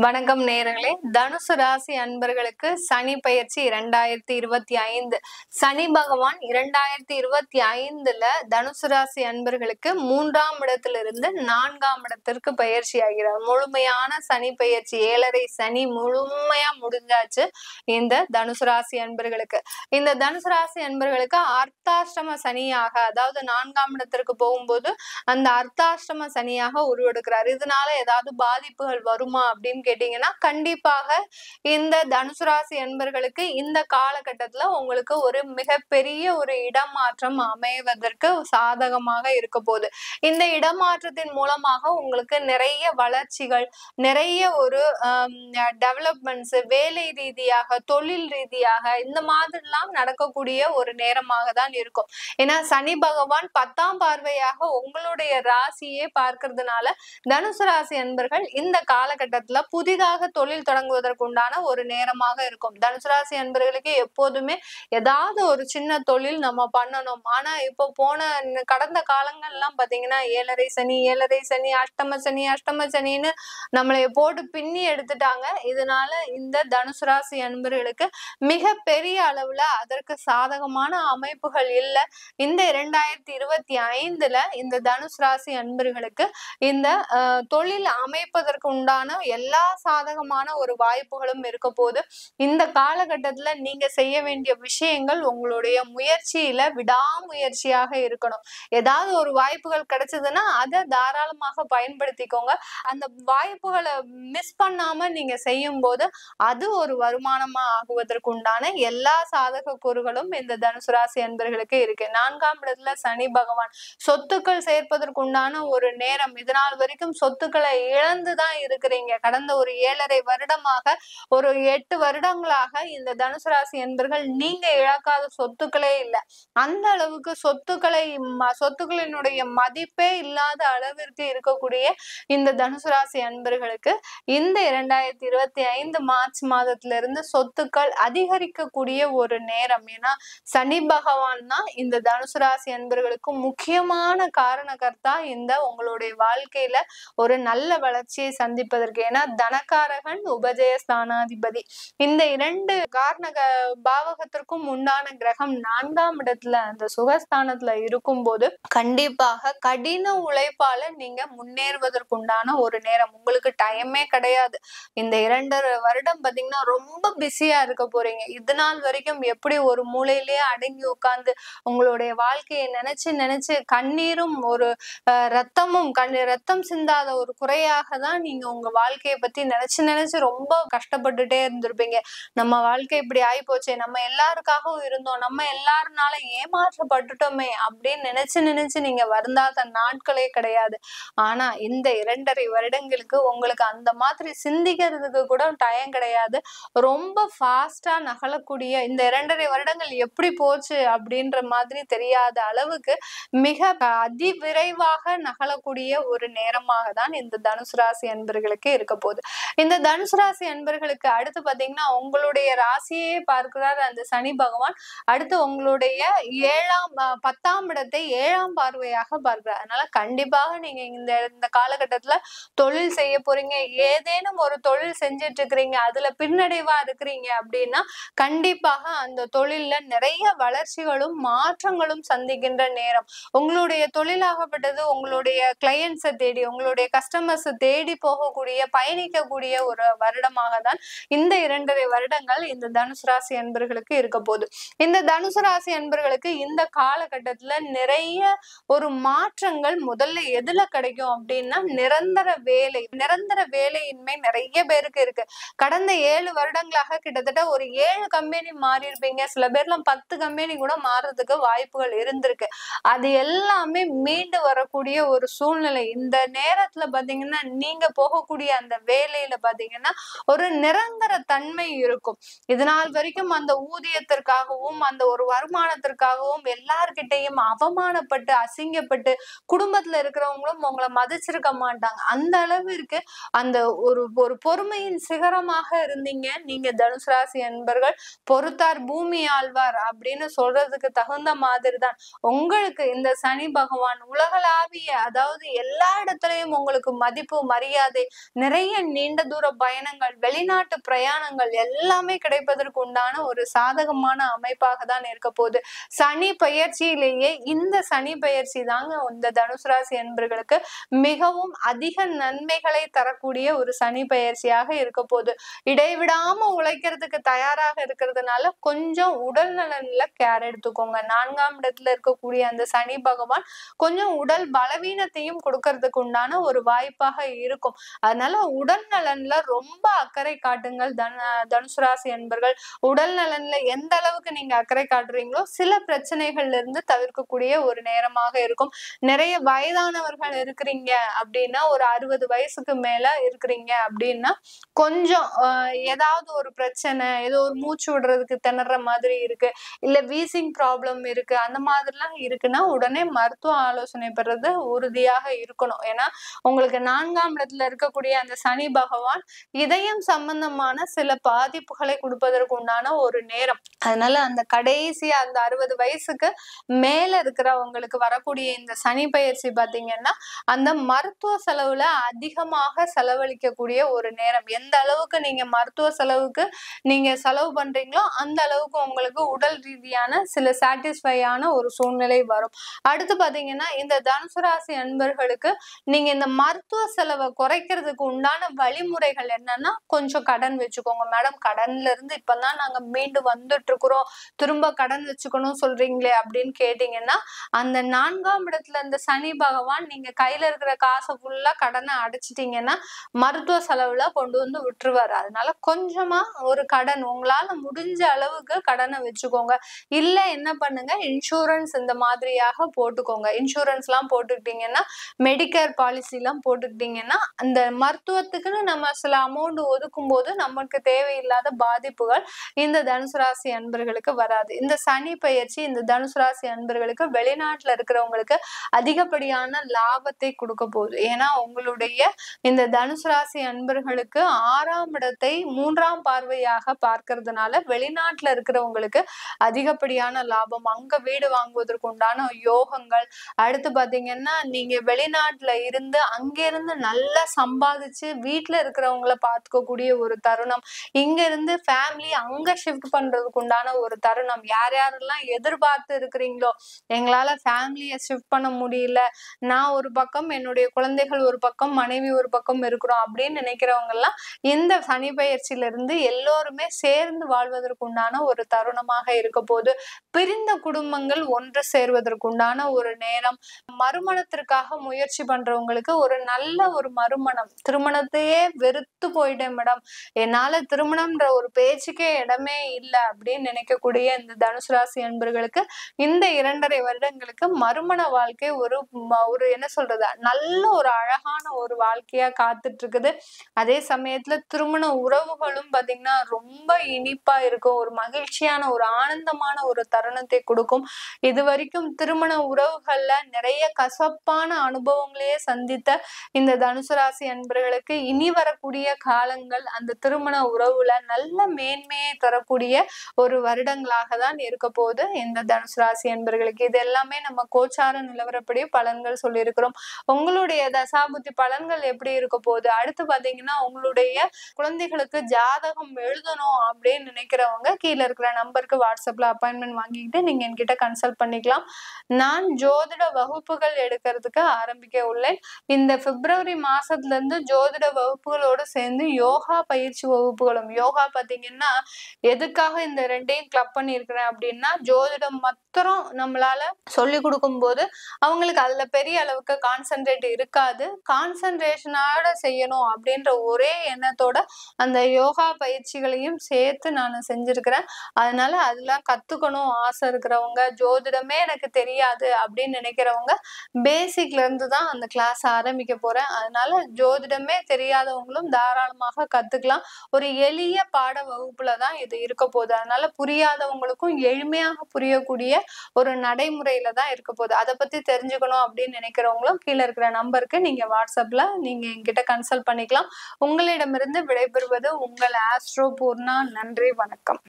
வணக்கம் நேயர்களே. தனுசு ராசி அன்பர்களுக்கு சனி பெயர்ச்சி 2025. சனி பகவான் 2025ல தனுசு ராசி அன்பர்களுக்கு 3ஆம் இடத்திலிருந்து 4ஆம் இடத்திற்கு பயிற்சி ஆகிறார். முழுமையான சனி பெயர்ச்சி, 7.5 சனி முழுமையா முடிஞ்சாச்சு இந்த தனுசு ராசி அன்பர்களுக்கு. இந்த தனுசு ராசி அன்பர்களுக்கு அர்த்தாஷ்டம சனியாக, அதாவது 4ஆம் இடத்திற்கு போகும்போது அந்த அர்த்தாஷ்டம சனியாக உருவெடுக்கிறார். இதனால ஏதாவது பாதிப்புகள் வருமா அப்படின்னு கேட்டீங்கன்னா, கண்டிப்பாக இந்த தனுசு ராசி அன்பர்களுக்கு இந்த காலகட்டத்துல உங்களுக்கு ஒரு மிகப்பெரிய ஒரு இடமாற்றம் அமைவதற்கு சாதகமாக இருக்க போகுது. இந்த இடமாற்றத்தின் மூலமாக உங்களுக்கு நிறைய வளர்ச்சிகள், நிறைய ஒரு டெவலப்மெண்ட்ஸ், வேலை ரீதியாக, தொழில் ரீதியாக இந்த மாதிரிலாம் நடக்கக்கூடிய ஒரு நேரமாக தான் இருக்கும். ஏன்னா சனி பகவான் 10ஆம் பார்வையாக உங்களுடைய ராசியே பார்க்கறதுனால தனுசு ராசி அன்பர்கள் இந்த காலகட்டத்துல புதிதாக தொழில் தொடங்குவதற்கு உண்டான ஒரு நேரமாக இருக்கும். தனுசு ராசி அன்பர்களுக்கு எப்போதுமே ஏதாவது ஒரு சின்ன தொழில் நம்ம பண்ணணும். ஆனா இப்போ கடந்த காலங்கள்லாம் பாத்தீங்கன்னா 7.5 சனி, அஷ்டம சனின்னு நம்மளைய போட்டு பின்னி எடுத்துட்டாங்க. இதனால இந்த தனுசு ராசி அன்பர்களுக்கு மிக பெரிய அளவுல அதற்கு சாதகமான அமைப்புகள் இல்லை. இந்த 2025ல இந்த தனுசு ராசி அன்பர்களுக்கு இந்த தொழில் அமைப்பதற்கு உண்டான எல்லா சாதகமான ஒரு வாய்ப்புகளும் இருக்க போது. இந்த காலகட்டத்துல நீங்க செய்ய வேண்டிய விஷயங்கள் உங்களுடைய முயற்சியில விடாமுயற்சியாக இருக்கணும். ஏதாவது ஒரு வாய்ப்புகள் கிடைச்சதுன்னா அதை தாராளமாக பயன்படுத்திக்கோங்க. அந்த வாய்ப்புகளை மிஸ் பண்ணாம நீங்க செய்யும் போது அது ஒரு வருமானமா ஆகுவதற்கு உண்டான எல்லா சாதக கூறுகளும் இந்த தனுசு ராசி அன்பர்களுக்கு இருக்கு. 4ஆம் இடத்துல சனி பகவான் சொத்துக்கள் சேர்ப்பதற்கு உண்டான ஒரு நேரம். இதனால் வரைக்கும் சொத்துக்களை இழந்துதான் இருக்கிறீங்க. கடந்த ஒரு 7.5 வருடமாக, ஒரு 8 வருடங்களாக இந்த தனுசு ராசி அன்பர்கள் நீங்க இழக்காத சொத்துக்களே இல்லை. அந்த அளவுக்கு சொத்துக்களினுடைய மதிப்பே இல்லாத அளவிற்கு இருக்கக்கூடிய இந்த தனுசு ராசி அன்பர்களுக்கு இந்த 2025 மார்ச் மாதத்துல இருந்து சொத்துக்கள் அதிகரிக்கக்கூடிய ஒரு நேரம். ஏன்னா சனி பகவான் தான் இந்த தனுசு ராசி அன்பர்களுக்கு முக்கியமான காரணகர்த்தா இந்த உங்களுடைய வாழ்க்கையில ஒரு நல்ல வளர்ச்சியை சந்திப்பதற்கு. ஏன்னா தனக்காரகன் உபஜயஸ்தானாதிபதி. இந்த 2 பாவகத்திற்கும் உண்டான கிரகம் 4ஆம் இடத்துல அந்த சுகஸ்தானத்துல இருக்கும்போது கண்டிப்பாக கடின உழைப்பால நீங்க முன்னேறுவதற்குண்டான ஒரு நேரம். உங்களுக்கு டைமே கிடையாது. இந்த 2.5 வருடம் பாத்தீங்கன்னா ரொம்ப பிஸியா இருக்க போறீங்க. இது நாள் வரைக்கும் எப்படி ஒரு மூலையிலேயே அடங்கி உட்கார்ந்து உங்களுடைய வாழ்க்கையை நினைச்சு கண்ணீரும் ஒரு ரத்தம் சிந்தாத ஒரு குறையாக தான் நீங்க உங்க வாழ்க்கையை பத்தி நினைச்சு ரொம்ப கஷ்டப்பட்டுட்டே இருந்திருப்பீங்க. நம்ம வாழ்க்கை இப்படி ஆகி போச்சே, நம்ம எல்லாருக்காகவும் இருந்தோம், நம்ம எல்லாருனால ஏமாற்றப்பட்டுட்டோமே அப்படின்னு நினைச்சு நீங்க வருந்தாத நாட்களே கிடையாது. ஆனா இந்த 2.5 வருடங்களுக்கு உங்களுக்கு அந்த மாதிரி சிந்திக்கிறதுக்கு கூட டைம் கிடையாது. ரொம்ப ஃபாஸ்டா நகலக்கூடிய இந்த 2.5 வருடங்கள் எப்படி போச்சு அப்படின்ற மாதிரி தெரியாத அளவுக்கு மிக அதிவிரைவாக நகலக்கூடிய ஒரு நேரமாக தான் இந்த தனுசு ராசி அன்பர்களுக்கு இருக்க போகுது. இந்த தனுசு ராசி அன்பர்களுக்கு அடுத்து பாத்தீங்கன்னா உங்களுடைய ராசியே பார்க்கிறார் அந்த சனி பகவான். அடுத்து உங்களுடைய 10ஆம் இடத்தை 7ஆம் பார்வையாக பார்க்கிறார். அதனால கண்டிப்பாக நீங்க இந்த காலகட்டத்துல தொழில் செய்ய போறீங்க. ஏதேனும் ஒரு தொழில் செஞ்சுட்டு இருக்கிறீங்க, அதுல பின்னடைவா இருக்கிறீங்க அப்படின்னா கண்டிப்பாக அந்த தொழில்ல நிறைய வளர்ச்சிகளும் மாற்றங்களும் சந்திக்கின்ற நேரம். உங்களுடைய தொழிலாகப்பட்டது உங்களுடைய கிளையன்ஸை தேடி, உங்களுடைய கஸ்டமர்ஸை தேடி போகக்கூடிய, பயணிக்கக்கூடிய ஒரு வருடமாக தான் இந்த 2.5 வருடங்கள் இந்த தனுசு ராசி அன்பர்களுக்கு இருக்க போகுது. இந்த தனுசு ராசி அன்பர்களுக்கு இந்த காலகட்டத்துல நிறைய ஒரு மாற்றங்கள் முதல்ல எதுல கிடைக்கும் அப்படின்னா நிரந்தர வேலையின்மை நிறைய பேருக்கு இருக்கு. கடந்த 7 வருடங்களாக கிட்டத்தட்ட ஒரு 7 கம்பெனி மாறி இருப்பீங்க. சில பேர்லாம் 10 கம்பெனி கூட மாறுறதுக்கு வாய்ப்புகள் இருந்திருக்கு. அது எல்லாமே மீண்டு வரக்கூடிய ஒரு சூழ்நிலை. இந்த நேரத்துல பாத்தீங்கன்னா நீங்க போகக்கூடிய அந்த வேலையில பாத்தீங்கன்னா ஒரு நிரந்தர தன்மை இருக்கும். இதனால் வரைக்கும் அந்த ஊதியத்திற்காகவும் அந்த ஒரு வருமானத்திற்காகவும் எல்லார்கிட்டையும் அவமானப்பட்டு அசிங்கப்பட்டு குடும்பத்துல இருக்கிறவங்களும் உங்களை மதிச்சிருக்க மாட்டாங்க. அந்த அளவிற்கு அந்த ஒரு பொறுமையின் சிகரமாக இருந்தீங்க நீங்க தனுசு ராசி அன்பர்கள். பொறுத்தார் பூமி ஆழ்வார் அப்படின்னு சொல்றதுக்கு தகுந்த மாதிரி தான் உங்களுக்கு இந்த சனி பகவான் உலகளாவிய, அதாவது எல்லா இடத்துலயும் உங்களுக்கு மதிப்பு மரியாதை நிறைய நீண்ட தூர பயணங்கள், வெளிநாட்டு பிரயாணங்கள் எல்லாமே கிடைப்பதற்கு உண்டான ஒரு சாதகமான அமைப்பாக தான் இருக்க போகுது. சனி பெயர்ச்சியிலேயே இந்த சனி பெயர்ச்சி தாங்க இந்த தனுசு ராசி அன்பர்களுக்கு மிகவும் அதிக நன்மைகளை தரக்கூடிய ஒரு சனி பெயர்ச்சியாக இருக்க போகுது. இடைவிடாம உழைக்கிறதுக்கு தயாராக இருக்கிறதுனால கொஞ்சம் உடல் நலன்ல கேர் எடுத்துக்கோங்க. 4ஆம் இடத்துல இருக்கக்கூடிய அந்த சனி பகவான் கொஞ்சம் உடல் பலவீனத்தையும் கொடுக்கறதுக்கு உண்டான ஒரு வாய்ப்பாக இருக்கும். அதனால உடல் நலன்ல ரொம்ப அக்கறை காட்டுங்கள் தனுசு ராசி அன்பர்கள். உடல் நலன்ல எந்த அளவுக்கு நீங்க அக்கறை காட்டுறீங்களோ சில பிரச்சனைகள்ல இருந்து தவிர்க்கக்கூடிய ஒரு நேரமாக இருக்கும். நிறைய வயதானவர்கள் இருக்கிறீங்க அப்படின்னா, ஒரு 60 வயசுக்கு மேல இருக்கிறீங்க அப்படின்னா கொஞ்சம் ஏதாவது ஒரு பிரச்சனை, ஏதோ ஒரு மூச்சு விடுறதுக்கு திணற மாதிரி இருக்கு, இல்ல வீசிங் ப்ராப்ளம் இருக்கு, அந்த மாதிரிலாம் இருக்குன்னா உடனே மருத்துவ ஆலோசனை பெறது உறுதியாக இருக்கணும். ஏன்னா உங்களுக்கு 4ஆம் இடத்துல இருக்கக்கூடிய அந்த சனி பகவான் இதயம் சம்பந்தமான சில பாதிப்புகளை கொடுப்பதற்கு உண்டான ஒரு நேரம். அதனால அந்த கடைசியா அந்த 60 வயசுக்கு மேல இருக்கிறவங்களுக்கு வரக்கூடிய இந்த சனி பயிற்சி பாத்தீங்கன்னா அந்த மருத்துவ செலவுல அதிகமாக செலவழிக்கக்கூடிய ஒரு நேரம். எந்த அளவுக்கு நீங்க மருத்துவ செலவுக்கு நீங்க செலவு பண்றீங்களோ அந்த அளவுக்கு உங்களுக்கு உடல் ரீதியான சில சாட்டிஸ்ஃபையான ஒரு சூழ்நிலை வரும். அடுத்து பாத்தீங்கன்னா இந்த தனுசு ராசி அன்பர்களுக்கு நீங்க இந்த மருத்துவ செலவை குறைக்கிறதுக்கு உண்டான வழிமுறைகள் என்னன்னா, கொஞ்சம் கடன் வச்சுக்கோங்க. மேடம் கடன்ல இருந்து இப்பதான் நாங்க மீண்டு வந்துட்டு இருக்கிறோம், திரும்ப கடன் வச்சுக்கணும் சொல்றீங்களே அப்படின்னு கேட்டீங்கன்னா, அந்த 4ஆம் இடத்துல இந்த சனி பகவான் நீங்க கையில இருக்கிற காசை ஃபுல்லா கடனை அடைச்சிட்டீங்கன்னா மருத்துவ செலவுல கொண்டு வந்து விட்டுருவாரு. அதனால கொஞ்சமா ஒரு கடன் உங்களால முடிஞ்ச அளவுக்கு கடனை வச்சுக்கோங்க. இல்ல என்ன பண்ணுங்க, இன்சூரன்ஸ் இந்த மாதிரியாக போட்டுக்கோங்க. இன்சூரன்ஸ் எல்லாம் போட்டுக்கிட்டீங்கன்னா, மெடிக்கேர் பாலிசி எல்லாம் போட்டுக்கிட்டீங்கன்னா அந்த மருத்துவத்துக்குன்னு நம்ம சில அமௌண்ட் ஒதுக்கும் போது நமக்கு தேவையில்லாத பாதிப்புகள் இந்த தனுசு ராசி அன்பர்களுக்கு வராது. இந்த சனி பயிற்சி இந்த தனுசு ராசி அன்பர்களுக்கு வெளிநாட்டுல இருக்கிறவங்களுக்கு அதிகப்படியான லாபத்தை கொடுக்க போகுது. ஏன்னா உங்களுடைய இந்த தனுசு ராசி அன்பர்களுக்கு 6ஆம் இடத்தை 3ஆம் பார்வையாக பார்க்கறதுனால வெளிநாட்டுல இருக்கிறவங்களுக்கு அதிகப்படியான லாபம், அங்க வீடு வாங்குவதற்கு உண்டான யோகங்கள். அடுத்து பாத்தீங்கன்னா நீங்க வெளிநாட்டுல இருந்து அங்கிருந்து நல்லா சம்பாதிச்சு வீட்டுல இருக்கிறவங்களை பார்த்துக்கக்கூடிய ஒரு தருணம், இங்க இருந்து ஃபேமிலி அங்க ஷிஃப்ட் பண்றதுக்கு உண்டான ஒரு தருணம். யார் யாரெல்லாம் எதிர்பார்த்து இருக்கிறீங்களோ எங்களால ஃபேமிலியை ஷிஃப்ட் பண்ண முடியல, நான் ஒரு பக்கம் என்னுடைய குழந்தைகள் ஒரு பக்கம் மனைவி ஒரு பக்கம் இருக்கிறோம் அப்படின்னு நினைக்கிறவங்க எல்லாம் இந்த சனி பயிற்சியில இருந்து எல்லோருமே சேர்ந்து வாழ்வதற்கு உண்டான ஒரு தருணமாக இருக்க போது. பிரிந்த குடும்பங்கள் ஒன்று சேர்வதற்கு உண்டான ஒரு நேரம். மறுமணத்திற்காக முயற்சி பண்றவங்களுக்கு ஒரு நல்ல ஒரு மறுமணம். திருமணத்தையே வெறுத்து போயிட்டேன் மேடம், என்னால திருமணம்ன்ற ஒரு பேச்சுக்கே இடமே இல்லை அப்படின்னு நினைக்கக்கூடிய இந்த தனுசு ராசி அன்பர்களுக்கு இந்த 2.5 வருடங்களுக்கு மறுமண வாழ்க்கை ஒரு என்ன சொல்றது, நல்ல ஒரு அழகான ஒரு வாழ்க்கையா காத்துட்டு இருக்குது. அதே சமயத்துல திருமண உறவுகளும் பாத்தீங்கன்னா ரொம்ப இனிப்பா இருக்கும், ஒரு மகிழ்ச்சியான ஒரு ஆனந்தமான ஒரு தருணத்தை கொடுக்கும். இது வரைக்கும் திருமண உறவுகள்ல நிறைய கசப்பான அனுபவங்களையே சந்தித்த இந்த தனுசு ராசி அன்பர்களுக்கு இனி வரக்கூடிய காலங்கள் அந்த திருமண உறவுல நல்ல மேன்மையை தரக்கூடிய ஒரு வருடங்களாக தான் இருக்க போது இந்த தனுசு ராசி அன்பர்களுக்கு. இது எல்லாமே நம்ம கோச்சார நிலவரப்படி பலன்கள் சொல்லியிருக்கிறோம். உங்களுடைய தசாபுத்தி பலன்கள் எப்படி இருக்க போகுது, அடுத்து பாத்தீங்கன்னா உங்களுடைய குழந்தைகளுக்கு ஜாதகம் எழுதணும் அப்படின்னு நினைக்கிறவங்க கீழே இருக்கிற நம்பருக்கு வாட்ஸ்அப்ல அப்பாயின்மெண்ட் வாங்கிக்கிட்டு நீங்க என்கிட்ட கன்சல்ட் பண்ணிக்கலாம். நான் ஜோதிட வகுப்புகள் எடுக்கிறதுக்கு ஆரம்பிக்க உள்ளேன். இந்த பிப்ரவரி மாசத்துல இருந்து ஜோதிட வகுப்புகளோடு சேர்ந்து யோகா பயிற்சி வகுப்புகளும். யோகா பாத்தீங்கன்னா எதுக்காக இந்த 2ஐயும் கிளப் பண்ணிருக்கிறேன் அப்படின்னா, ஜோதிடம் மாத்திரம் நம்மளால சொல்லி கொடுக்கும் போது அவங்களுக்கு அதுல பெரிய அளவுக்கு கான்சென்ட்ரேட் இருக்காது. கான்சென்ட்ரேஷனோட செய்யணும் அப்படின்ற ஒரே எண்ணத்தோட அந்த யோகா பயிற்சிகளையும் சேர்த்து நான் செஞ்சிருக்கிறேன். அதனால அதெல்லாம் கத்துக்கணும் ஆசை இருக்கிறவங்க, ஜோதிடமே எனக்கு தெரியாது அப்படின்னு நினைக்கிறவங்க பேசிக்ல இருந்து தான் அந்த கிளாஸ் ஆரம்பிக்க போறேன். அதனால ஜோதிடமே தெரியாதவங்களும் தாராளமாக கத்துக்கலாம். ஒரு எளிய பாட வகுப்புல தான் இது இருக்க போகுது. அதனால புரியாதவங்களுக்கும் எளிமையாக புரியக்கூடிய ஒரு நடைமுறையில தான் இருக்க போகுது. அதை பத்தி தெரிஞ்சுக்கணும் அப்படின்னு நினைக்கிறவங்களும் கீழே இருக்கிற நம்பருக்கு நீங்க வாட்ஸ்அப்ல நீங்க என்கிட்ட கன்சல்ட் பண்ணிக்கலாம். உங்களிடமிருந்து விடைபெறுவது உங்கள் ஆஸ்ட்ரோ பூர்ணா. நன்றி, வணக்கம்.